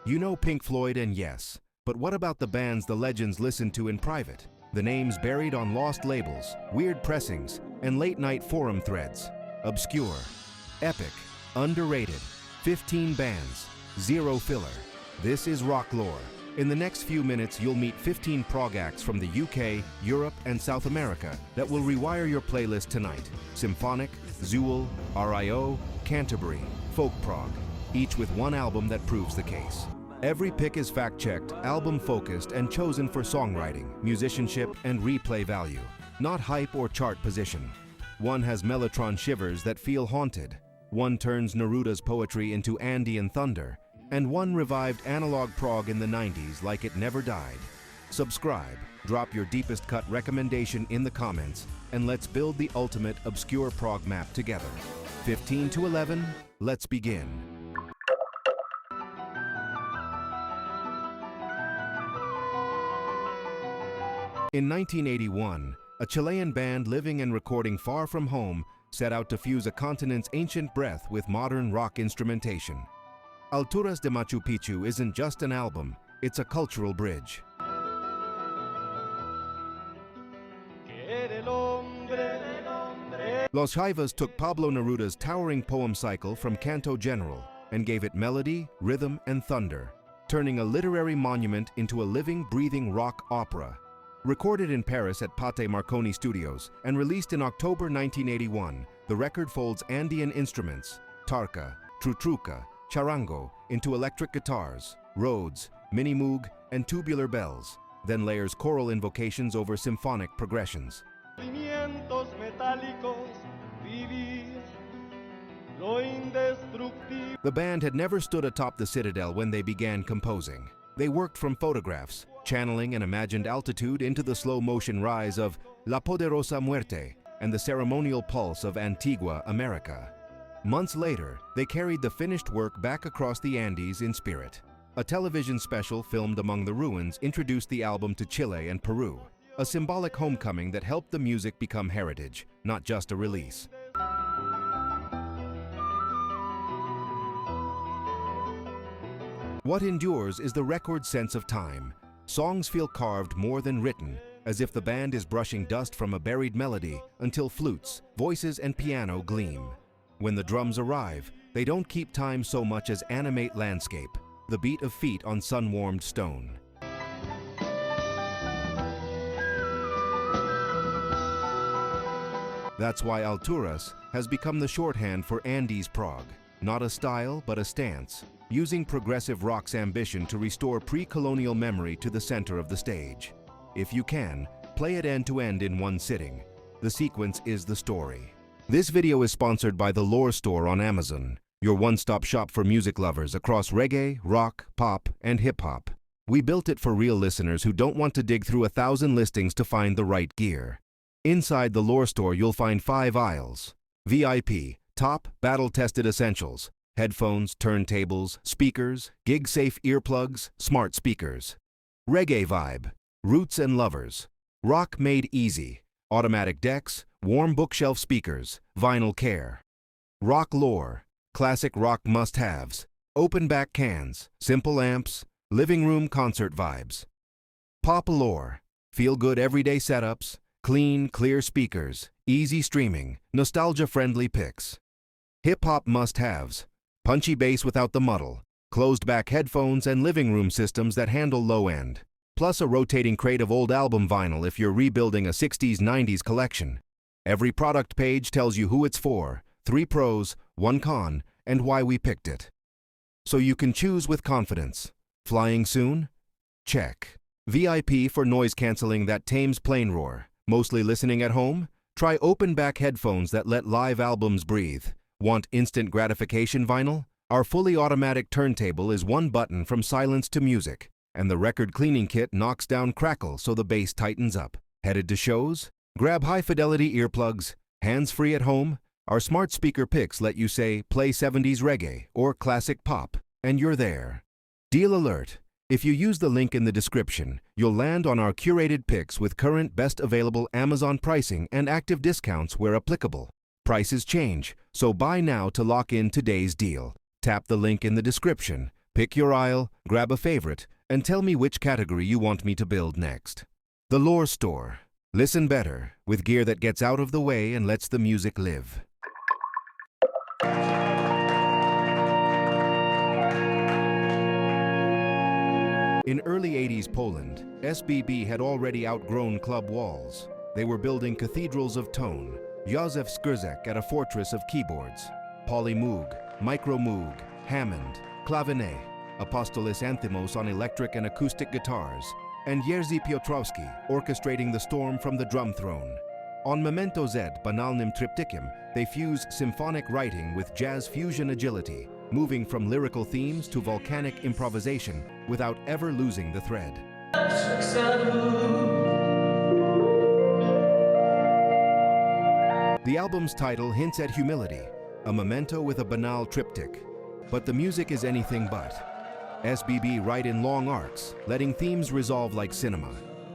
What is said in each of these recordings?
You know Pink Floyd and Yes, but what about the bands the legends listened to in private? The names buried on lost labels, weird pressings, and late-night forum threads. Obscure, epic, underrated, 15 bands, 0 filler. This is rock lore. In the next few minutes, you'll meet 15 prog acts from the UK, Europe, and South America that will rewire your playlist tonight. Symphonic, Zeuhl, RIO, Canterbury, folk-prog, each with one album that proves the case. Every pick is fact-checked, album-focused, and chosen for songwriting, musicianship, and replay value, not hype or chart position. One has Mellotron shivers that feel haunted. One turns Neruda's poetry into Andean thunder, and one revived analog prog in the 90s like it never died. Subscribe, drop your deepest cut recommendation in the comments, and let's build the ultimate obscure prog map together. 15 to 11, let's begin. In 1981, a Chilean band living and recording far from home set out to fuse a continent's ancient breath with modern rock instrumentation. Alturas de Machu Picchu isn't just an album, it's a cultural bridge. Los Jaivas took Pablo Neruda's towering poem cycle from Canto General and gave it melody, rhythm, and thunder, turning a literary monument into a living, breathing rock opera. Recorded in Paris at Pate Marconi Studios and released in October 1981, the record folds Andean instruments, tarka, trutruca, charango, into electric guitars, Rhodes, mini-moog, and tubular bells, then layers choral invocations over symphonic progressions. The band had never stood atop the citadel when they began composing. They worked from photographs, channeling an imagined altitude into the slow-motion rise of La Poderosa Muerte and the ceremonial pulse of Antigua, America. Months later, they carried the finished work back across the Andes in spirit. A television special filmed among the ruins introduced the album to Chile and Peru, a symbolic homecoming that helped the music become heritage, not just a release. What endures is the record's sense of time. Songs feel carved more than written, as if the band is brushing dust from a buried melody until flutes, voices, and piano gleam. When the drums arrive, they don't keep time so much as animate landscape, the beat of feet on sun-warmed stone. That's why Alturas has become the shorthand for Andes prog, not a style but a stance, using progressive rock's ambition to restore pre-colonial memory to the center of the stage. If you can, play it end to end in one sitting. The sequence is the story. This video is sponsored by the Lore Store on Amazon, your one-stop shop for music lovers across reggae, rock, pop, and hip-hop. We built it for real listeners who don't want to dig through 1,000 listings to find the right gear. Inside the Lore Store, you'll find 5 aisles. VIP, top, battle-tested essentials, headphones, turntables, speakers, gig-safe earplugs, smart speakers. Reggae vibe, roots and lovers. Rock made easy, automatic decks, warm bookshelf speakers, vinyl care. Rock lore, classic rock must-haves, open back cans, simple amps, living room concert vibes. Pop lore, feel-good everyday setups, clean, clear speakers, easy streaming, nostalgia-friendly picks. Hip-hop must-haves, punchy bass without the muddle, closed-back headphones and living room systems that handle low-end, plus a rotating crate of old album vinyl if you're rebuilding a 60s-90s collection. Every product page tells you who it's for, 3 pros, 1 con, and why we picked it. So you can choose with confidence. Flying soon? Check. VIP for noise canceling that tames plane roar. Mostly listening at home? Try open-back headphones that let live albums breathe. Want instant gratification vinyl? Our fully automatic turntable is 1 button from silence to music, and the record cleaning kit knocks down crackle so the bass tightens up. Headed to shows? Grab high-fidelity earplugs, hands-free at home. Our smart speaker picks let you say, play 70s reggae or classic pop, and you're there. Deal alert! If you use the link in the description, you'll land on our curated picks with current best available Amazon pricing and active discounts where applicable. Prices change, so buy now to lock in today's deal. Tap the link in the description, Pick your aisle, grab a favorite, and tell me which category you want me to build next. The Lore Store. Listen better, with gear that gets out of the way and lets the music live. In early 80s Poland, SBB had already outgrown club walls. They were building cathedrals of tone, Józef Skrzek at a fortress of keyboards, Polymoog, Micromoog, Hammond, Clavinet, Apostolis Anthimos on electric and acoustic guitars, and Jerzy Piotrowski orchestrating the storm from the drum throne. On Memento Z, banalnym tryptykiem, they fuse symphonic writing with jazz fusion agility, moving from lyrical themes to volcanic improvisation without ever losing the thread. The album's title hints at humility, a memento with a banal triptych. But the music is anything but. SBB write in long arcs, letting themes resolve like cinema.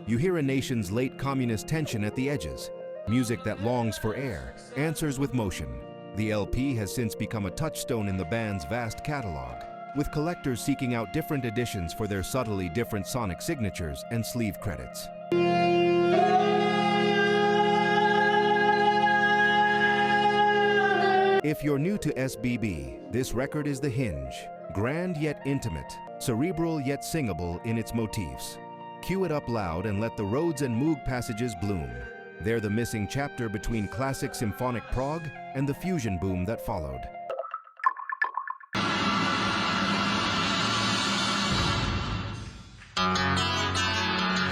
You hear a nation's late communist tension at the edges. Music that longs for air, answers with motion. The LP has since become a touchstone in the band's vast catalog, with collectors seeking out different editions for their subtly different sonic signatures and sleeve credits. If you're new to SBB, this record is the hinge. Grand yet intimate, cerebral yet singable in its motifs. Cue it up loud and let the Rhodes and Moog passages bloom. They're the missing chapter between classic symphonic prog and the fusion boom that followed.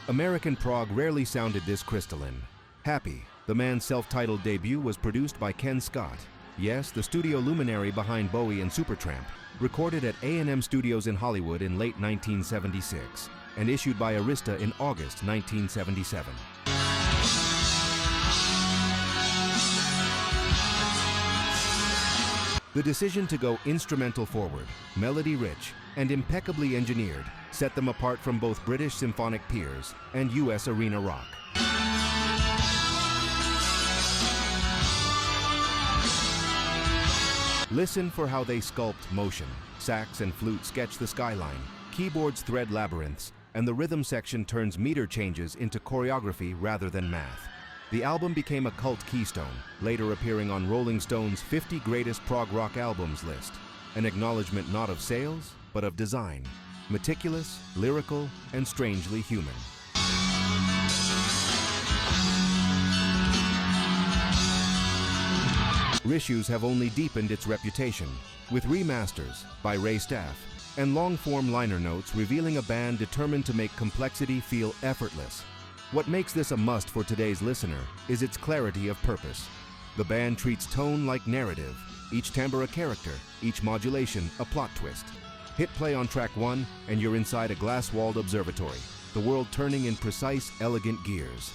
American prog rarely sounded this crystalline. Happy, the man's self-titled debut, was produced by Ken Scott. Yes, the studio luminary behind Bowie and Supertramp, recorded at A&M Studios in Hollywood in late 1976 and issued by Arista in August 1977. The decision to go instrumental forward, melody-rich, and impeccably engineered set them apart from both British symphonic peers and US arena rock. Listen for how they sculpt motion. Sax and flute sketch the skyline, keyboards thread labyrinths, and the rhythm section turns meter changes into choreography rather than math. The album became a cult keystone, later appearing on Rolling Stone's 50 Greatest Prog Rock Albums list, an acknowledgement not of sales, but of design. Meticulous, lyrical, and strangely human. Reissues have only deepened its reputation, with remasters by Ray Staff and long-form liner notes revealing a band determined to make complexity feel effortless. What makes this a must for today's listener is its clarity of purpose. The band treats tone like narrative, each timbre a character, each modulation a plot twist. Hit play on track 1 and you're inside a glass-walled observatory, the world turning in precise, elegant gears.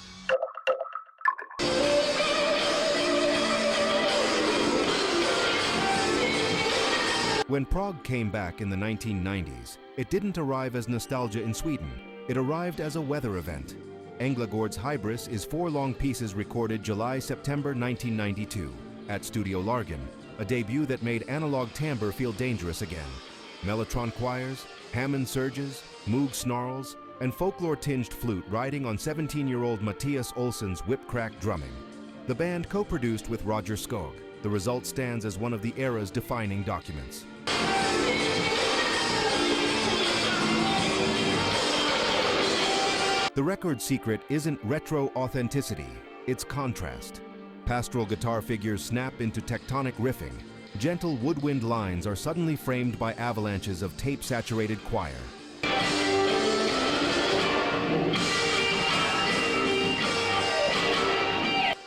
When prog came back in the 1990s, it didn't arrive as nostalgia in Sweden. It arrived as a weather event. Änglagård's Hybris is 4 long pieces recorded July-September 1992 at Studio Largen, a debut that made analog timbre feel dangerous again. Mellotron choirs, Hammond surges, Moog snarls, and folklore-tinged flute riding on 17-year-old Mattias Olsson's whip-crack drumming. The band co-produced with Roger Skog. The result stands as one of the era's defining documents. The record's secret isn't retro authenticity, it's contrast. Pastoral guitar figures snap into tectonic riffing. Gentle woodwind lines are suddenly framed by avalanches of tape-saturated choir.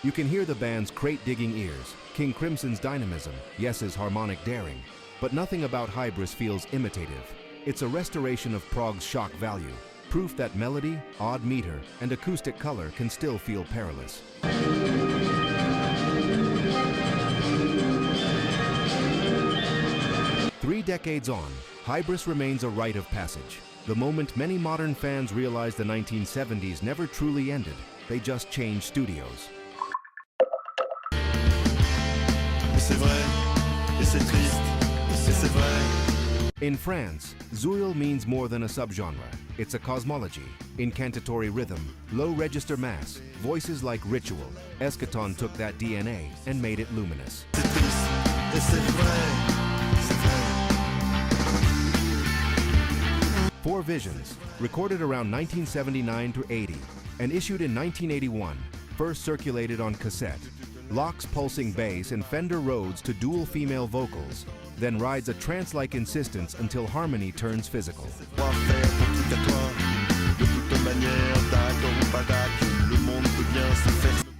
You can hear the band's crate-digging ears, King Crimson's dynamism, Yes's harmonic daring. But nothing about Hybris feels imitative. It's a restoration of prog's shock value, proof that melody, odd meter, and acoustic color can still feel perilous. 3 decades on, Hybris remains a rite of passage. The moment many modern fans realize the 1970s never truly ended, they just changed studios. In France, Zeuhl means more than a subgenre. It's a cosmology. Incantatory rhythm, low register mass, voices like ritual. Eskaton took that DNA and made it luminous. Four Visions, recorded around 1979 to 80 and issued in 1981, first circulated on cassette. Locks pulsing bass and Fender Rhodes to dual female vocals, then rides a trance-like insistence until harmony turns physical.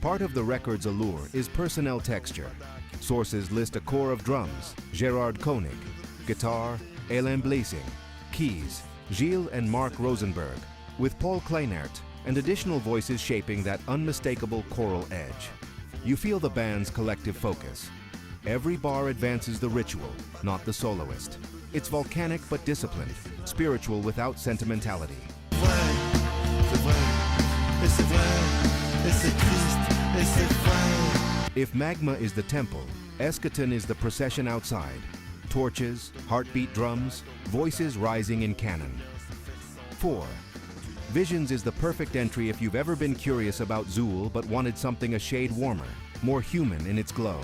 Part of the record's allure is personnel texture. Sources list a core of drums, Gerard Koenig, guitar, Alain Blessing, keys, Gilles and Mark Rosenberg, with Paul Kleinert and additional voices shaping that unmistakable choral edge. You feel the band's collective focus. Every bar advances the ritual, not the soloist. It's volcanic but disciplined, spiritual without sentimentality. If magma is the temple, Eskaton is the procession outside. Torches, heartbeat drums, voices rising in canon. 4. Visions is the perfect entry if you've ever been curious about Zeuhl but wanted something a shade warmer, more human in its glow.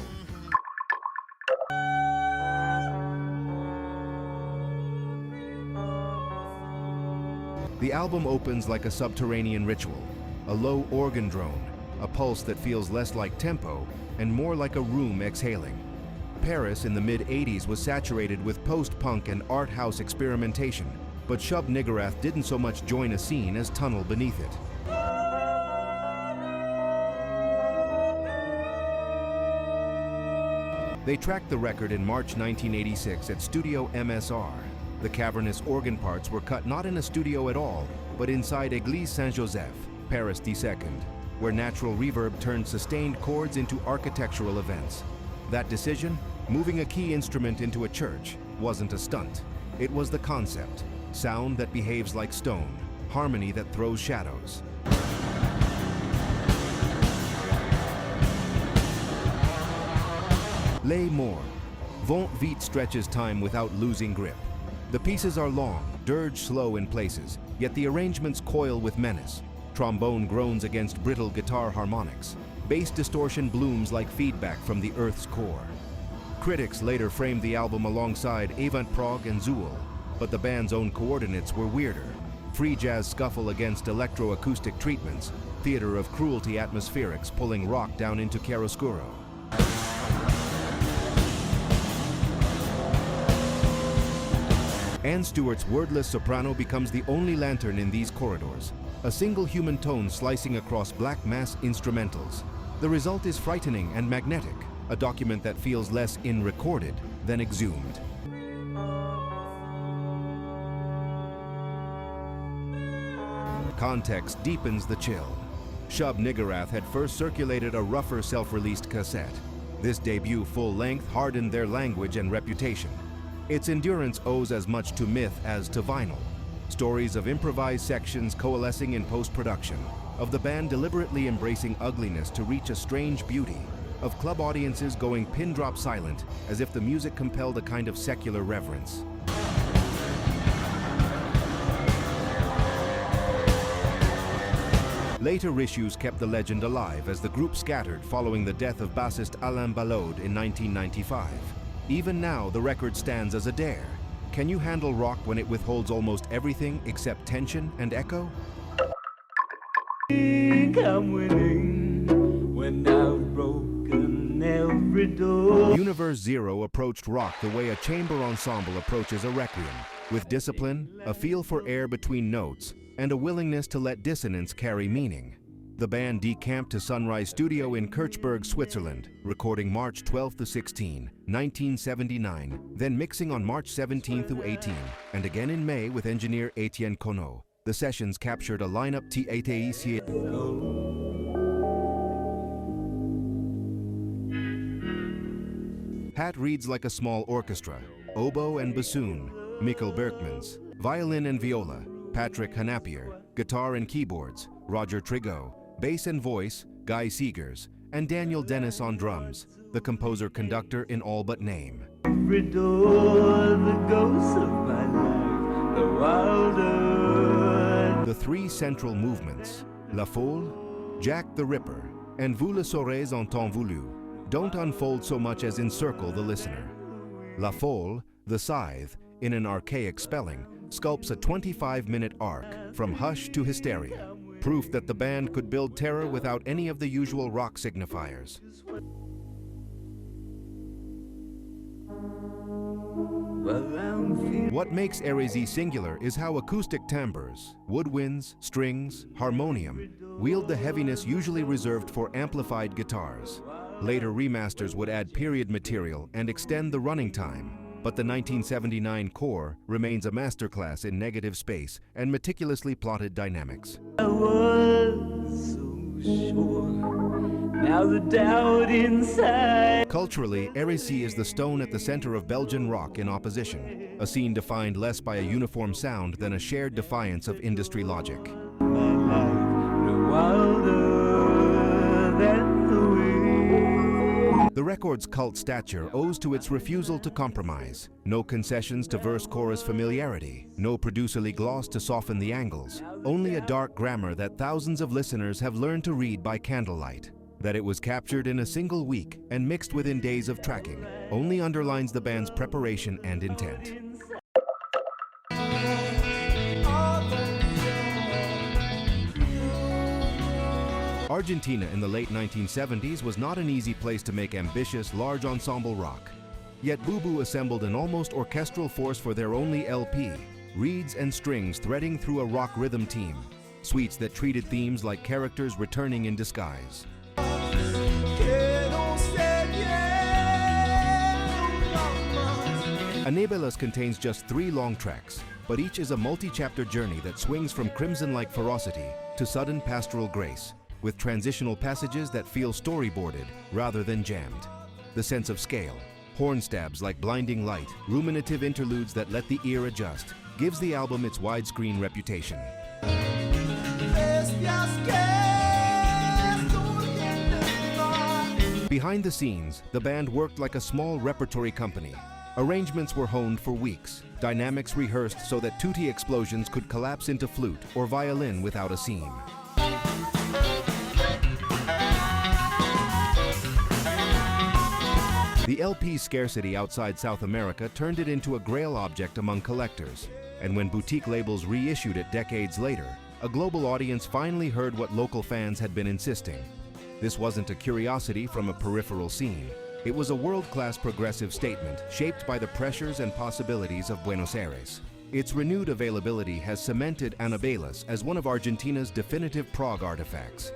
The album opens like a subterranean ritual, a low organ drone, a pulse that feels less like tempo and more like a room exhaling. Paris in the mid-80s was saturated with post-punk and art house experimentation, but Shub-Niggurath didn't so much join a scene as tunnel beneath it. They tracked the record in March 1986 at Studio MSR. The cavernous organ parts were cut not in a studio at all, but inside Église Saint-Joseph, Paris 2nd, where natural reverb turned sustained chords into architectural events. That decision, moving a key instrument into a church, wasn't a stunt. It was the concept. Sound that behaves like stone, harmony that throws shadows. Les Morts. Vont Vite stretches time without losing grip. The pieces are long, dirge slow in places, yet the arrangements coil with menace. Trombone groans against brittle guitar harmonics. Bass distortion blooms like feedback from the earth's core. Critics later framed the album alongside Avant Prog and Zeuhl, but the band's own coordinates were weirder. Free jazz scuffle against electroacoustic treatments, theater of cruelty atmospherics pulling rock down into chiaroscuro. Anne Stewart's wordless soprano becomes the only lantern in these corridors, a single human tone slicing across black mass instrumentals. The result is frightening and magnetic, a document that feels less in-recorded than exhumed. Context deepens the chill. Shub-Niggurath had first circulated a rougher self-released cassette. This debut full-length hardened their language and reputation. Its endurance owes as much to myth as to vinyl. Stories of improvised sections coalescing in post-production, of the band deliberately embracing ugliness to reach a strange beauty, of club audiences going pin-drop silent as if the music compelled a kind of secular reverence. Later issues kept the legend alive as the group scattered following the death of bassist Alain Ballode in 1995. Even now, the record stands as a dare. Can you handle rock when it withholds almost everything except tension and echo? I'm winning when I've broken every door. Univers Zero approached rock the way a chamber ensemble approaches a requiem, with discipline, a feel for air between notes, and a willingness to let dissonance carry meaning. The band decamped to Sunrise Studio in Kirchberg, Switzerland, recording March 12 to 16, 1979, then mixing on March 17 to 18, and again in May with engineer Etienne Conneau. The sessions captured a lineup T8AC. Hat reads like a small orchestra, oboe and bassoon, Mikkel Berkmans, violin and viola, Patrick Hanapier, guitar and keyboards, Roger Trigot, bass and voice, Guy Seegers, and Daniel Dennis on drums, the composer-conductor in all but name. every door, the ghosts of my life, the wilder. The three central movements, La Folle, Jack the Ripper, and Vous le saurez en temps voulu, don't unfold so much as encircle the listener. La Folle, the scythe, in an archaic spelling, sculpts a 25-minute arc from hush to hysteria, proof that the band could build terror without any of the usual rock signifiers. What makes Hérésie singular is how acoustic timbres, woodwinds, strings, harmonium, wield the heaviness usually reserved for amplified guitars. Later remasters would add period material and extend the running time, but the 1979 core remains a masterclass in negative space and meticulously plotted dynamics. I was so sure, now the doubt inside. Culturally, Hérésie is the stone at the center of Belgian rock in opposition, a scene defined less by a uniform sound than a shared defiance of industry logic. My life, the wilder than the wind. The record's cult stature owes to its refusal to compromise. No concessions to verse-chorus familiarity, no producerly gloss to soften the angles, only a dark grammar that thousands of listeners have learned to read by candlelight. That it was captured in a single week and mixed within days of tracking only underlines the band's preparation and intent. Argentina in the late 1970s was not an easy place to make ambitious, large ensemble rock. Yet Bubu assembled an almost orchestral force for their only LP, reeds and strings threading through a rock rhythm team, suites that treated themes like characters returning in disguise. Anabelas contains just 3 long tracks, but each is a multi-chapter journey that swings from crimson-like ferocity to sudden pastoral grace, with transitional passages that feel storyboarded rather than jammed. The sense of scale, horn stabs like blinding light, ruminative interludes that let the ear adjust, gives the album its widescreen reputation. Behind the scenes, the band worked like a small repertory company. Arrangements were honed for weeks, dynamics rehearsed so that tutti explosions could collapse into flute or violin without a seam. The LP's scarcity outside South America turned it into a grail object among collectors, and when boutique labels reissued it decades later, a global audience finally heard what local fans had been insisting. This wasn't a curiosity from a peripheral scene. It was a world-class progressive statement shaped by the pressures and possibilities of Buenos Aires. Its renewed availability has cemented Anabelas as one of Argentina's definitive prog artifacts.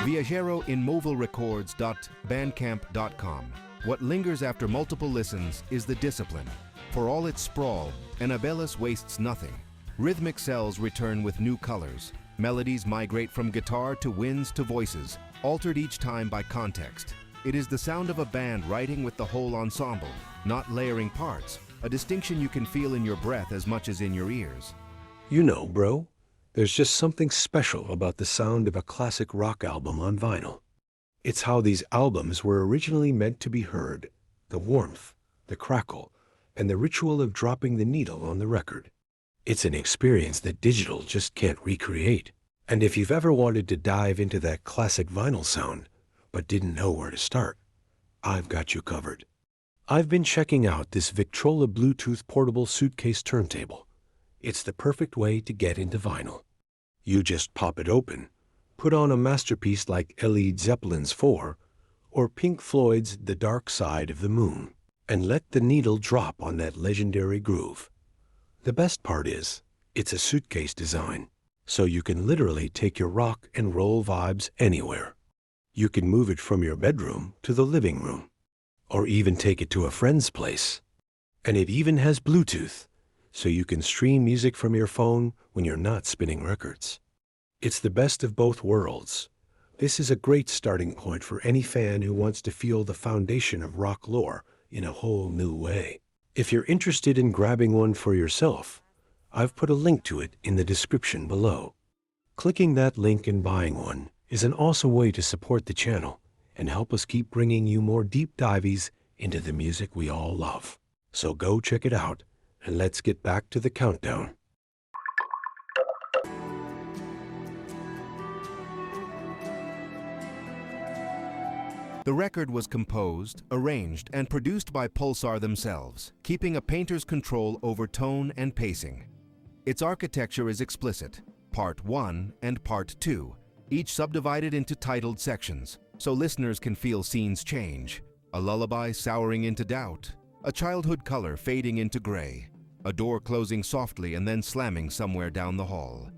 Viajero in movilrecords.bandcamp.com. What lingers after multiple listens is the discipline. For all its sprawl, Anabelas wastes nothing. Rhythmic cells return with new colors. Melodies migrate from guitar to winds to voices, altered each time by context. It is the sound of a band writing with the whole ensemble, not layering parts, a distinction you can feel in your breath as much as in your ears. You know, bro, there's just something special about the sound of a classic rock album on vinyl. It's how these albums were originally meant to be heard, the warmth, the crackle, and the ritual of dropping the needle on the record. It's an experience that digital just can't recreate. And if you've ever wanted to dive into that classic vinyl sound, but didn't know where to start, I've got you covered. I've been checking out this Victrola Bluetooth portable suitcase turntable. It's the perfect way to get into vinyl. You just pop it open, put on a masterpiece like Led Zeppelin's 4 or Pink Floyd's The Dark Side of the Moon, and let the needle drop on that legendary groove. The best part is, it's a suitcase design, so you can literally take your rock and roll vibes anywhere. You can move it from your bedroom to the living room, or even take it to a friend's place. And it even has Bluetooth, so you can stream music from your phone when you're not spinning records. It's the best of both worlds. This is a great starting point for any fan who wants to feel the foundation of rock lore in a whole new way. If you're interested in grabbing one for yourself, I've put a link to it in the description below. Clicking that link and buying one is an awesome way to support the channel and help us keep bringing you more deep dives into the music we all love. So go check it out, and let's get back to the countdown. The record was composed, arranged, and produced by Pulsar themselves, keeping a painter's control over tone and pacing. Its architecture is explicit, Part 1 and Part 2, each subdivided into titled sections, so listeners can feel scenes change. A lullaby souring into doubt, a childhood color fading into gray, a door closing softly and then slamming somewhere down the hall.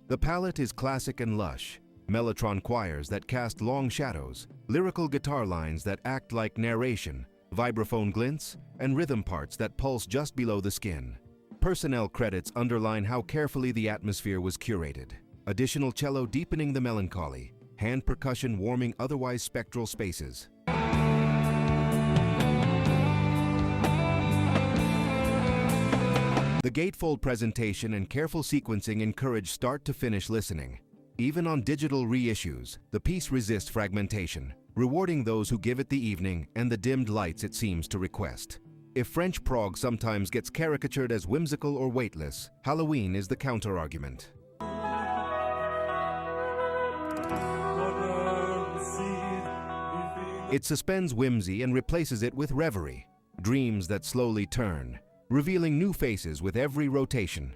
The palette is classic and lush, mellotron choirs that cast long shadows, lyrical guitar lines that act like narration, vibraphone glints, and rhythm parts that pulse just below the skin. Personnel credits underline how carefully the atmosphere was curated. Additional cello deepening the melancholy, hand percussion warming otherwise spectral spaces. The gatefold presentation and careful sequencing encourage start-to-finish listening. Even on digital reissues, the piece resists fragmentation, rewarding those who give it the evening and the dimmed lights it seems to request. If French prog sometimes gets caricatured as whimsical or weightless, Halloween is the counter-argument. It suspends whimsy and replaces it with reverie, dreams that slowly turn, revealing new faces with every rotation.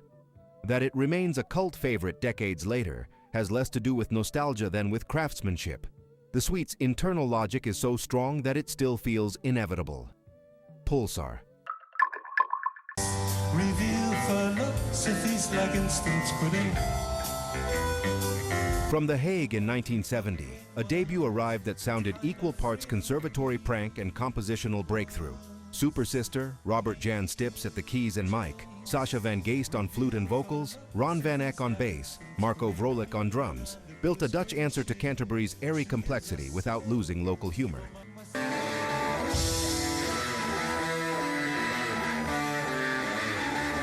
That it remains a cult favorite decades later has less to do with nostalgia than with craftsmanship. The suite's internal logic is so strong that it still feels inevitable. Pulsar. Reveal philosophies like instant squiding. From The Hague in 1970, a debut arrived that sounded equal parts conservatory prank and compositional breakthrough. Supersister, Robert Jan Stips at the keys and mic, Sascha van Geest on flute and vocals, Ron van Eck on bass, Marco Vrolijk on drums, built a Dutch answer to Canterbury's airy complexity without losing local humor.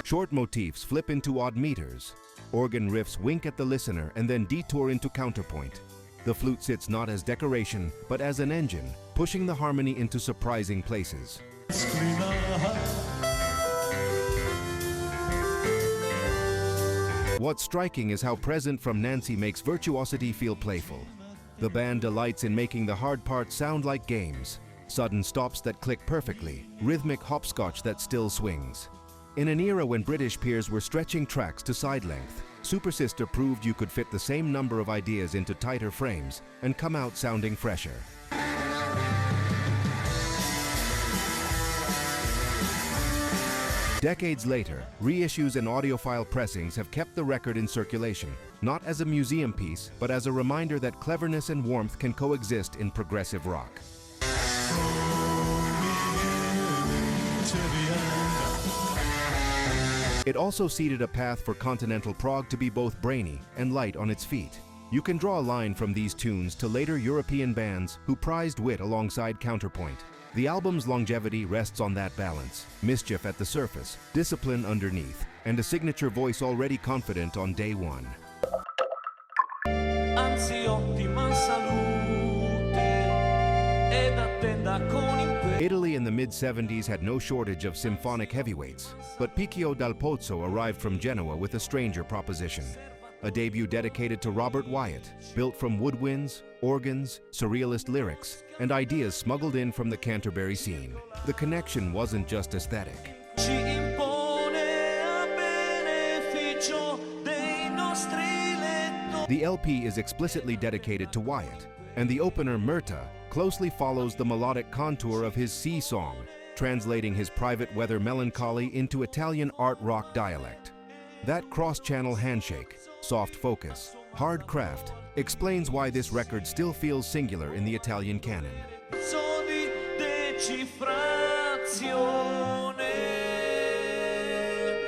Short motifs flip into odd meters. Organ riffs wink at the listener and then detour into counterpoint. The flute sits not as decoration, but as an engine, pushing the harmony into surprising places. What's striking is how Present from Nancy makes virtuosity feel playful. The band delights in making the hard parts sound like games. Sudden stops that click perfectly, rhythmic hopscotch that still swings. In an era when British peers were stretching tracks to side length, Supersister proved you could fit the same number of ideas into tighter frames and come out sounding fresher. Decades later, reissues and audiophile pressings have kept the record in circulation, not as a museum piece, but as a reminder that cleverness and warmth can coexist in progressive rock. It also seeded a path for continental prog to be both brainy and light on its feet. You can draw a line from these tunes to later European bands who prized wit alongside counterpoint. The album's longevity rests on that balance: mischief at the surface, discipline underneath, and a signature voice already confident on day one. Italy in the mid-70s had no shortage of symphonic heavyweights, but Picchio dal Pozzo arrived from Genoa with a stranger proposition. A debut dedicated to Robert Wyatt, built from woodwinds, organs, surrealist lyrics, and ideas smuggled in from the Canterbury scene. The connection wasn't just aesthetic. The LP is explicitly dedicated to Wyatt, and the opener, Myrta, closely follows the melodic contour of his sea song, translating his private weather melancholy into Italian art rock dialect. That cross-channel handshake, soft focus, hard craft, explains why this record still feels singular in the Italian canon.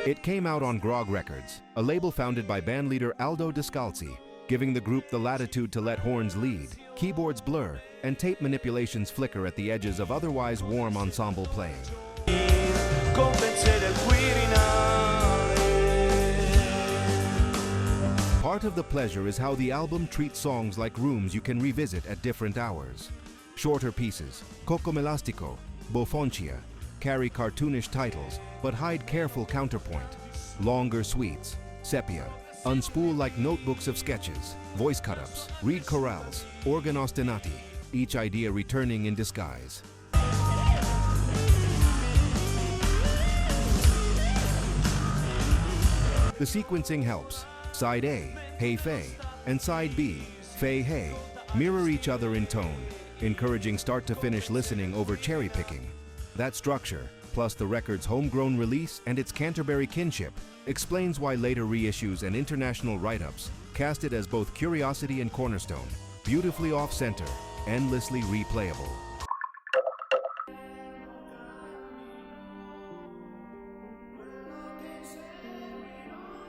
It came out on Grog Records, a label founded by bandleader Aldo Descalzi, giving the group the latitude to let horns lead, keyboards blur, and tape manipulations flicker at the edges of otherwise warm ensemble playing. Part of the pleasure is how the album treats songs like rooms you can revisit at different hours. Shorter pieces, Cocomelastico, Bofoncia, carry cartoonish titles but hide careful counterpoint. Longer suites, Sepia, unspool like notebooks of sketches, voice cut-ups, reed chorales, organ ostinati, each idea returning in disguise. The sequencing helps. Side A, Hey Fei, and Side B, Fei Hey, mirror each other in tone, encouraging start-to-finish listening over cherry-picking. That structure, plus the record's homegrown release and its Canterbury kinship, explains why later reissues and international write-ups cast it as both curiosity and cornerstone, beautifully off-center, endlessly replayable.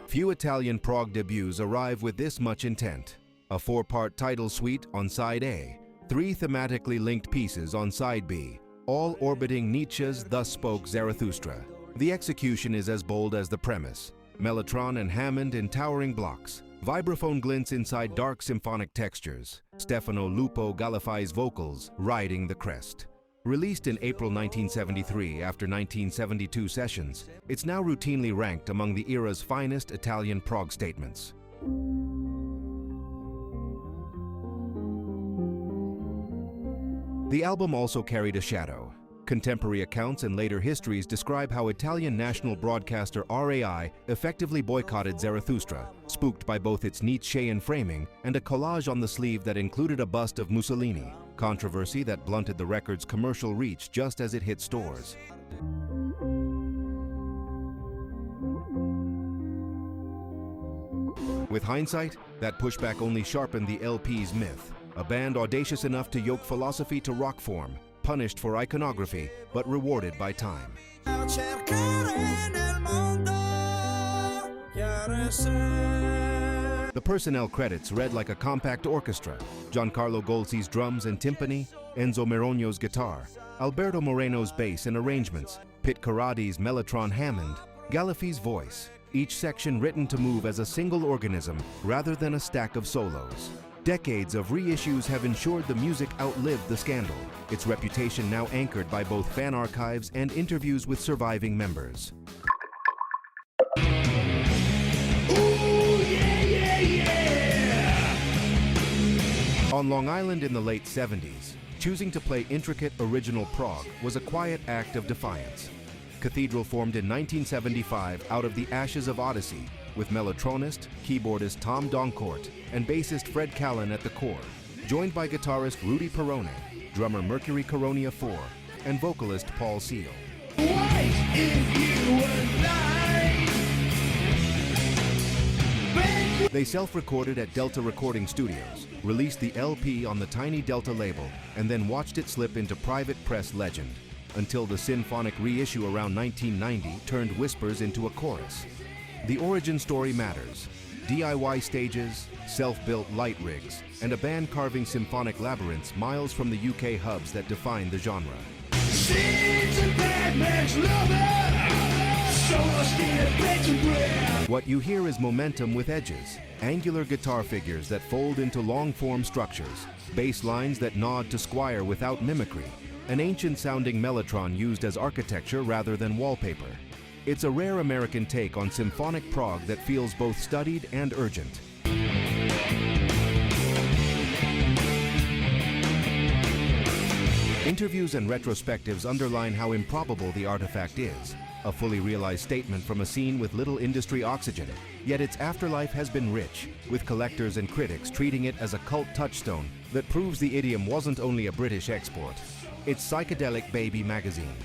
Few Italian prog debuts arrive with this much intent. A 4-part title suite on side A, 3 thematically linked pieces on side B, all orbiting Nietzsche's Thus Spoke Zarathustra. The execution is as bold as the premise. Mellotron and Hammond in towering blocks, vibraphone glints inside dark symphonic textures, Stefano Lupo Gallifai's vocals riding the crest. Released in April 1973 after 1972 sessions, it's now routinely ranked among the era's finest Italian prog statements. The album also carried a shadow. Contemporary accounts and later histories describe how Italian national broadcaster RAI effectively boycotted Zarathustra, spooked by both its Nietzschean framing and a collage on the sleeve that included a bust of Mussolini, controversy that blunted the record's commercial reach just as it hit stores. With hindsight, that pushback only sharpened the LP's myth. A band audacious enough to yoke philosophy to rock form, punished for iconography, but rewarded by time. The personnel credits read like a compact orchestra. Giancarlo Golsi's drums and timpani, Enzo Merogno's guitar, Alberto Moreno's bass and arrangements, Pit Caradi's mellotron Hammond, Gallifei's voice, each section written to move as a single organism rather than a stack of solos. Decades of reissues have ensured the music outlived the scandal, its reputation now anchored by both fan archives and interviews with surviving members. On Long Island in the late 70s, choosing to play intricate original prog was a quiet act of defiance. Cathedral formed in 1975 out of the ashes of Odyssey, with mellotronist, keyboardist Tom Doncourt, and bassist Fred Callan at the core, joined by guitarist Rudy Perrone, drummer Mercury Coronia IV, and vocalist Paul Seal. They self-recorded at Delta Recording Studios, released the LP on the tiny Delta label, and then watched it slip into private press legend, until the Symphonic reissue around 1990 turned Whispers into a chorus. The origin story matters. DIY stages, self-built light rigs, and a band carving symphonic labyrinths miles from the UK hubs that define the genre. What you hear is momentum with edges, angular guitar figures that fold into long-form structures, bass lines that nod to Squire without mimicry, an ancient-sounding mellotron used as architecture rather than wallpaper. It's a rare American take on symphonic prog that feels both studied and urgent. Interviews and retrospectives underline how improbable the artifact is, a fully realized statement from a scene with little industry oxygen, yet its afterlife has been rich, with collectors and critics treating it as a cult touchstone that proves the idiom wasn't only a British export. It's Psychedelic Baby magazine.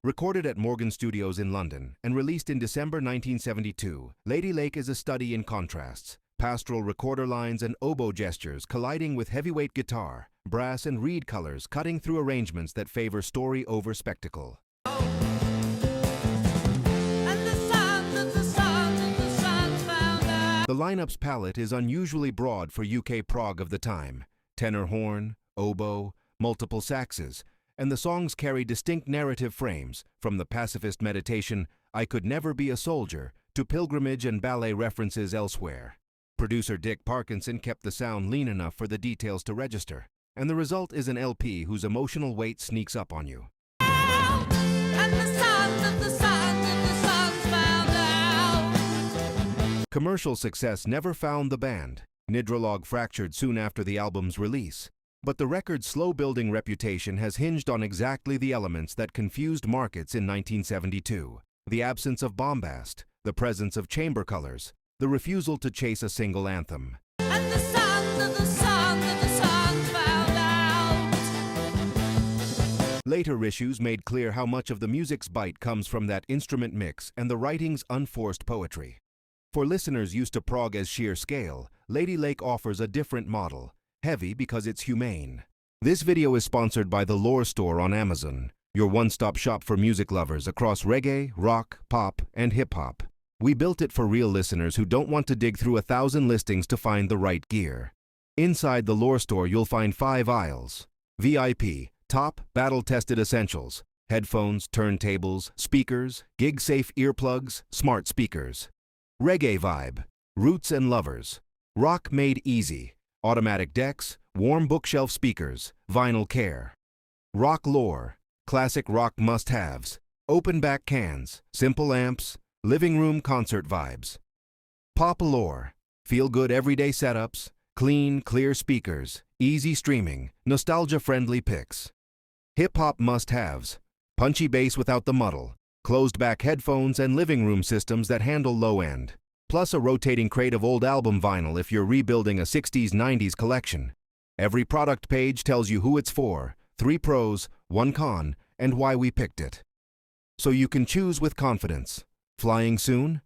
Recorded at Morgan Studios in London and released in December 1972, Lady Lake is a study in contrasts, pastoral recorder lines and oboe gestures colliding with heavyweight guitar, brass and reed colors cutting through arrangements that favor story over spectacle. The lineup's palette is unusually broad for UK prog of the time. Tenor horn, oboe, multiple saxes, and the songs carry distinct narrative frames, from the pacifist meditation, "I Could Never Be a Soldier," to pilgrimage and ballet references elsewhere. Producer Dick Parkinson kept the sound lean enough for the details to register, and the result is an LP whose emotional weight sneaks up on you. Commercial success never found the band. Nidralog fractured soon after the album's release. But the record's slow-building reputation has hinged on exactly the elements that confused markets in 1972. The absence of bombast, the presence of chamber colors, the refusal to chase a single anthem. And the sound of the song that the song found out. Later issues made clear how much of the music's bite comes from that instrument mix and the writing's unforced poetry. For listeners used to prog as sheer scale, Lady Lake offers a different model. Heavy because it's humane. This video is sponsored by the Lore Store on Amazon, your one-stop shop for music lovers across reggae, rock, pop, and hip-hop. We built it for real listeners who don't want to dig through 1,000 listings to find the right gear. Inside the Lore Store, you'll find 5 aisles. VIP, top, battle-tested essentials, headphones, turntables, speakers, gig-safe earplugs, smart speakers. Reggae vibe, roots and lovers. Rock made easy. Automatic decks, warm bookshelf speakers, vinyl care. Rock lore, classic rock must-haves, open back cans, simple amps, living room concert vibes. Pop lore, feel-good everyday setups, clean, clear speakers, easy streaming, nostalgia-friendly picks. Hip-hop must-haves, punchy bass without the muddle, closed-back headphones and living room systems that handle low-end. Plus a rotating crate of old album vinyl if you're rebuilding a 60s-90s collection. Every product page tells you who it's for, 3 pros, 1 con, and why we picked it. So you can choose with confidence. Flying soon?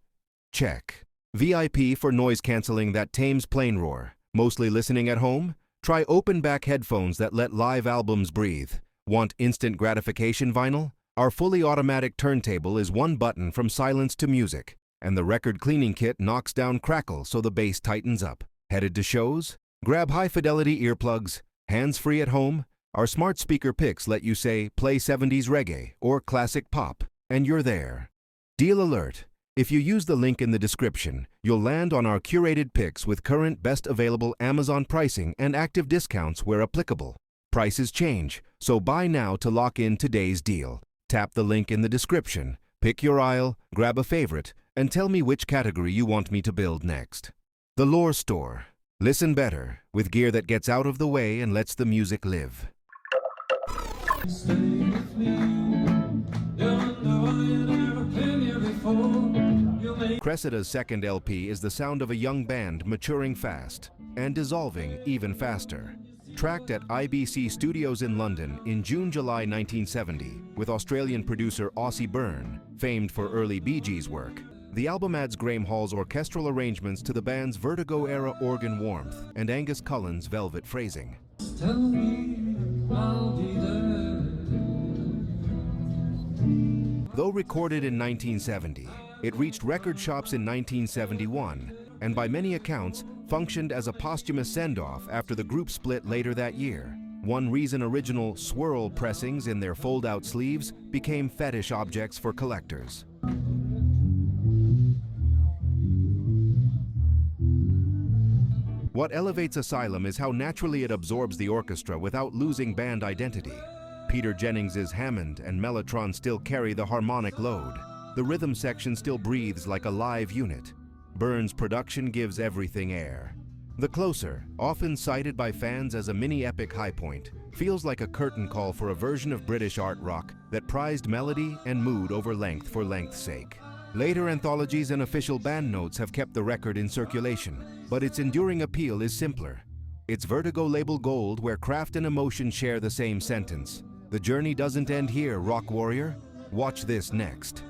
Check. VIP for noise canceling that tames plane roar. Mostly listening at home? Try open-back headphones that let live albums breathe. Want instant gratification vinyl? Our fully automatic turntable is 1 button from silence to music. And the record cleaning kit knocks down crackle so the bass tightens up. Headed to shows? Grab high-fidelity earplugs. Hands-free at home? Our smart speaker picks let you say, play 70s reggae or classic pop, and you're there. Deal alert. If you use the link in the description, you'll land on our curated picks with current best available Amazon pricing and active discounts where applicable. Prices change, so buy now to lock in today's deal. Tap the link in the description, pick your aisle, grab a favorite, and tell me which category you want me to build next. The Lore Store. Listen better, with gear that gets out of the way and lets the music live. Stay with me. You're the one I never been here before. You make Cressida's second LP is the sound of a young band maturing fast and dissolving even faster. Tracked at IBC Studios in London in June-July 1970 with Australian producer Ossie Byrne, famed for early Bee Gees work, the album adds Graham Hall's orchestral arrangements to the band's Vertigo-era organ warmth and Angus Cullen's velvet phrasing. tell me I'll be there. Though recorded in 1970, it reached record shops in 1971 and by many accounts functioned as a posthumous send-off after the group split later that year. One reason original swirl pressings in their fold-out sleeves became fetish objects for collectors. What elevates Asylum is how naturally it absorbs the orchestra without losing band identity. Peter Jennings's Hammond and Mellotron still carry the harmonic load. The rhythm section still breathes like a live unit. Byrne's production gives everything air. The Closer, often cited by fans as a mini-epic high point, feels like a curtain call for a version of British art rock that prized melody and mood over length for length's sake. Later anthologies and official band notes have kept the record in circulation, but its enduring appeal is simpler. It's Vertigo label gold where craft and emotion share the same sentence. The journey doesn't end here, rock warrior. Watch this next.